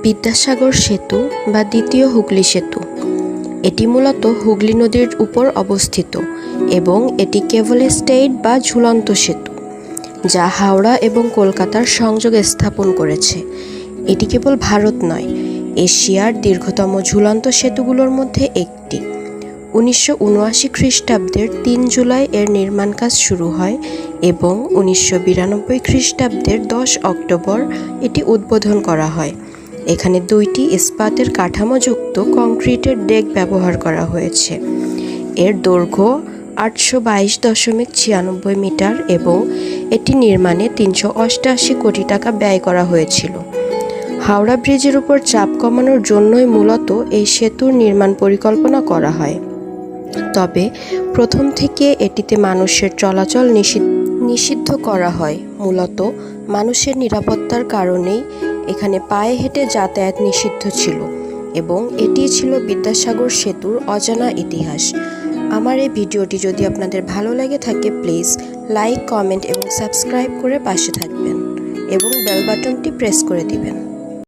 বিদ্যাসাগর সেতু বা দ্বিতীয় হুগলি সেতু এটি মূলত হুগলি নদীর উপর অবস্থিত এবং এটি কেবল স্টেট বা ঝুলন্ত সেতু যা হাওড়া এবং কলকাতার সংযোগ স্থাপন করেছে। এটি কেবল ভারত নয়, এশিয়ার দীর্ঘতম ঝুলন্ত সেতুগুলোর মধ্যে একটি। 1979 খ্রিস্টাব্দের 3 জুলাই এর নির্মাণ কাজ শুরু হয় এবং 1992 খ্রিস্টাব্দের 10 অক্টোবর এটি উদ্বোধন করা হয়। এখানে 2টি ইস্পাতের কাঠামোযুক্ত কংক্রিটের ডেক ব্যবহার করা হয়েছে। এর দৈর্ঘ্য 822.96 মিটার এবং এটি নির্মাণে 388 কোটি টাকা ব্যয় করা হয়েছিল। হাওড়া ব্রিজের উপর চাপ কমানোর জন্যই মূলত এই সেতুর নির্মাণ পরিকল্পনা করা হয়। তবে প্রথম থেকে এটিতে মানুষের চলাচল নিষিদ্ধ করা হয়। মূলত মানুষের নিরাপত্তার কারণেই এখানে পায়ে হেঁটে যাতায়াত নিষিদ্ধ ছিল এবং এটি ছিল বিদ্যাসাগর সেতুর অজানা ইতিহাস। আমার এই ভিডিওটি যদি আপনাদের ভালো লেগে থাকে প্লিজ লাইক, কমেন্ট এবং সাবস্ক্রাইব করে পাশে থাকবেন এবং বেল বাটনটি প্রেস করে দিবেন।